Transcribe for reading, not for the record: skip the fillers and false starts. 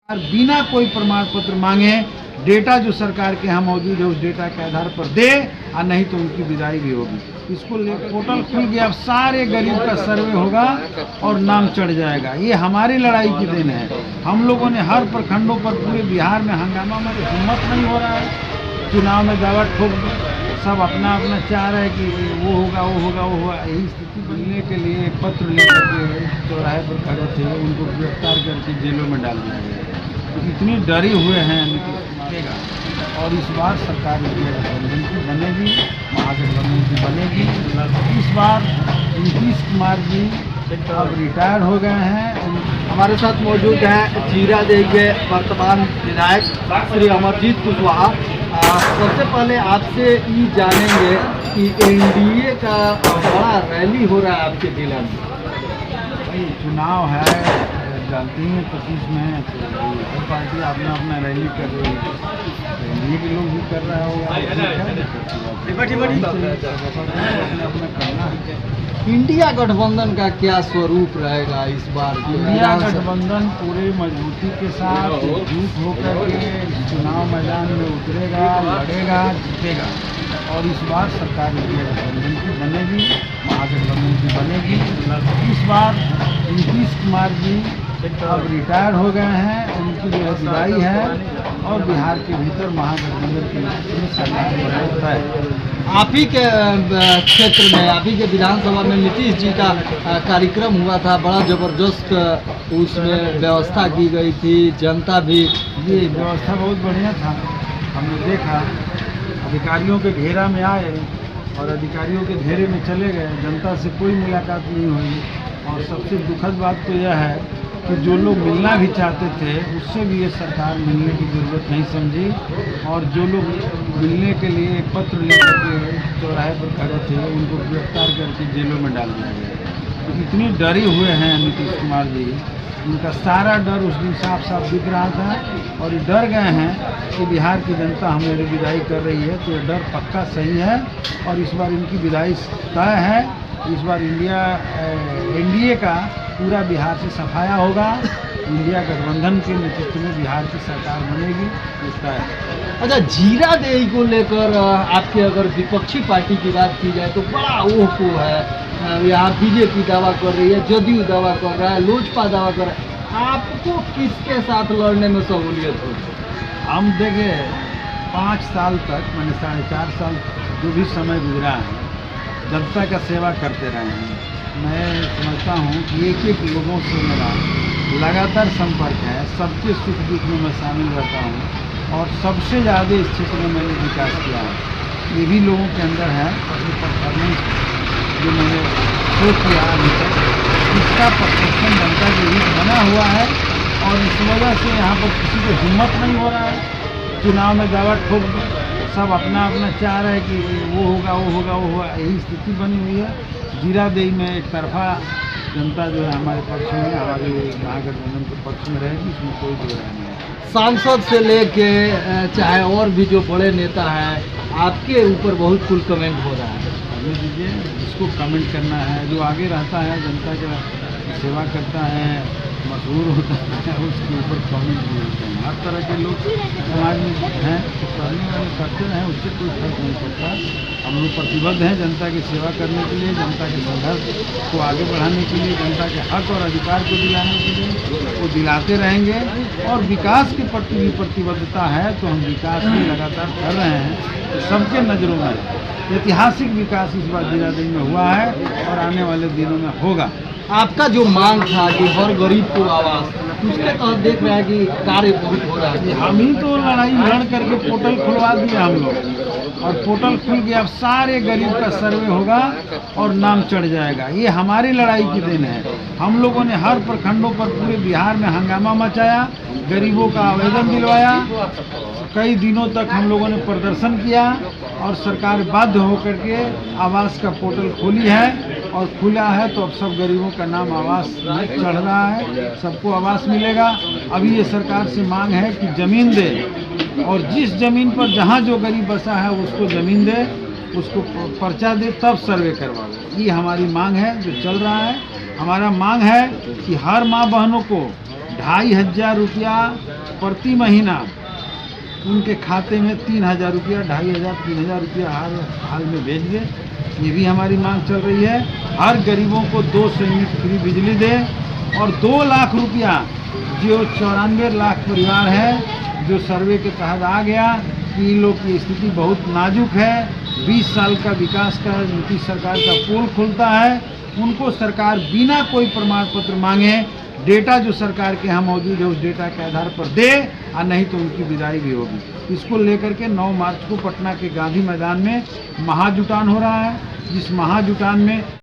बिना कोई प्रमाण पत्र मांगे डेटा जो सरकार के यहाँ मौजूद है उस डेटा के आधार पर दे, और नहीं तो उनकी विदाई भी होगी। इसको लेकर पोर्टल खुल गया, अब सारे गरीब का सर्वे होगा और नाम चढ़ जाएगा। ये हमारी लड़ाई की देन है। हम लोगों ने हर प्रखंडों पर पूरे बिहार में हंगामा में हिम्मत नहीं हो रहा है। चुनाव में दावा ठोक सब अपना अपना चाह रहे हैं कि वो होगा वो होगा वो होगा। यही स्थिति बनने के लिए पत्र लेकर के चौराहे पर खड़े थे, उनको गिरफ्तार करके जेलों में डाल दिया गया। तो इतनी डरे हुए हैं नीतीश कुमार का। और इस बार सरकार गठबंधन की बनेगी, महागठबंधन की बनेगी। इस बार नीतीश कुमार जी अब रिटायर हो गए हैं। हमारे साथ मौजूद हैं जीरादेई के वर्तमान विधायक श्री अमरजीत कुशवाहा। सबसे पहले आपसे ये जानेंगे कि एनडीए का बड़ा रैली हो रहा है आपके जिला में। भाई चुनाव है, जानते हैं 25 में, तो हर पार्टी अपना अपना रैली कर रही है। एनडीए के लोग भी कर रहा होगा, अपना करना है। इंडिया गठबंधन का क्या स्वरूप रहेगा इस बार? इंडिया गठबंधन पूरे मजबूती के साथ एकजुट होकर के चुनाव मैदान में उतरेगा, लड़ेगा, जीतेगा। और इस बार सरकार इंडिया गठबंधन की बनेगी, महागठबंधन की बनेगी। इस बार नीतीश कुमार जी अब रिटायर हो गए हैं, उनकी जो विदाई है और बिहार के भीतर महागठबंधन की सरकार बनता है। आप ही के क्षेत्र में, आप ही के विधानसभा में नीतीश जी का कार्यक्रम हुआ था, बड़ा जबरदस्त उसमें व्यवस्था की गई थी। जनता भी, ये व्यवस्था बहुत बढ़िया था। हमने देखा अधिकारियों के घेरा में आए और अधिकारियों के घेरे में चले गए, जनता से कोई मुलाकात नहीं हुई। और सबसे दुखद बात तो यह है कि जो लोग मिलना भी चाहते थे उससे भी ये सरकार मिलने की ज़रूरत नहीं समझी। और जो लोग मिलने के लिए पत्र लेकर के चौराहे पर खड़े थे, उनको गिरफ्तार करके जेलों में डाल दिया गया। तो इतनी डरे हुए हैं नीतीश कुमार जी, उनका सारा डर उस दिन साफ साफ दिख रहा था। और ये डर गए हैं कि बिहार की जनता हमें विदाई कर रही है, तो ये डर पक्का सही है। और इस बार इनकी विदाई तय है। इस बार एनडीए का पूरा बिहार से सफाया होगा। इंडिया गठबंधन के नेतृत्व में बिहार की सरकार बनेगी, इसका है। अच्छा, जीरादेई को लेकर आपके अगर विपक्षी पार्टी की बात की जाए तो बड़ा ओह है। यहाँ बीजेपी दावा कर रही है, जदयू दावा कर रहा है, लोजपा दावा कर रहा है। आपको किसके साथ लड़ने में सहूलियत होगी? हम देखे 5 साल तक, मैंने 4.5 साल जो भी समय गुजरा है, जनता का सेवा करते रहे हैं। मैं समझता हूँ कि एक एक लोगों से मेरा लगातार संपर्क है, सबके सुख दुख में मैं शामिल रहता हूँ। और सबसे ज़्यादा इस क्षेत्र में मैंने विकास किया है। ये भी लोगों के अंदर है, अपनी परफॉर्मेंस जो मैंने शो किया अभी तक, इसका परसेप्शन जनता के बीच बना हुआ है। और इस वजह से यहाँ पर किसी को हिम्मत नहीं हो रहा है। चुनाव में दावा ठोक सब अपना अपना चाह रहे हैं कि वो होगा वो होगा वो होगा। यही स्थिति बनी हुई है। जीरादेई में एक तरफा जनता जो है हमारे पक्ष में, हमारे महागठबंधन के पक्ष में रहेगी, इसमें कोई दो राय नहीं है। सांसद से लेके चाहे और भी जो बड़े नेता हैं, आपके ऊपर बहुत कुल कमेंट हो रहा है। करने दीजिए, जिसको कमेंट करना है, जो आगे रहता है, जनता का सेवा करता है, मशहूर होता है, उसके ऊपर कमेंट भी होते हैं। हर तरह के लोग समाज में हैं, तो करने वाले करते हैं, उससे कोई फर्क नहीं पड़ता। हम लोग प्रतिबद्ध हैं जनता की सेवा करने के लिए, जनता के संघर्ष को आगे बढ़ाने के लिए, जनता के हक और अधिकार को दिलाने के लिए, वो दिलाते रहेंगे। और विकास के प्रति भी प्रतिबद्धता है, तो हम विकास भी लगातार कर रहे हैं। तो सबके नज़रों में ऐतिहासिक विकास इस बार जीरादेई में हुआ है और आने वाले दिनों में होगा। आपका जो मांग था कि हर गरीब को आवास, उसके तहत देख रहे हैं कि कार्य बहुत हो रहा है। हम ही तो लड़ाई लड़ करके पोर्टल खुलवा दिया हम लोग, और पोर्टल खुल गया, अब सारे गरीब का सर्वे होगा और नाम चढ़ जाएगा। ये हमारी लड़ाई की देन है। हम लोगों ने हर प्रखंडों पर पूरे बिहार में हंगामा मचाया, गरीबों का आवेदन दिलवाया। कई दिनों तक हम लोगों ने प्रदर्शन किया और सरकार बाध्य होकर के आवास का पोर्टल खोली है और खुला है। तो अब सब गरीबों का नाम आवास में चढ़ रहा है, सबको आवास मिलेगा। अभी ये सरकार से मांग है कि ज़मीन दे, और जिस ज़मीन पर जहाँ जो गरीब बसा है उसको ज़मीन दे, उसको पर्चा दे, तब सर्वे करवावे। ये हमारी मांग है जो चल रहा है। हमारा मांग है कि हर माँ बहनों को 2,500 रुपया प्रति महीना उनके खाते में 3,000 रुपया, 2,500, 3,000 रुपया हाल में भेज दे। ये भी हमारी मांग चल रही है। हर गरीबों को 200 यूनिट फ्री बिजली दे और 2 लाख रुपया जो 94 लाख परिवार है जो सर्वे के तहत आ गया कि इन लोग की स्थिति बहुत नाजुक है, 20 साल का विकास का नीतीश सरकार का पोल खुलता है, उनको सरकार बिना कोई प्रमाण पत्र मांगे डेटा जो सरकार के यहाँ मौजूद है उस डेटा के आधार पर दे, और नहीं तो उनकी विदाई भी होगी। इसको लेकर के 9 मार्च को पटना के गांधी मैदान में महाजुटान हो रहा है, जिस महाजुटान में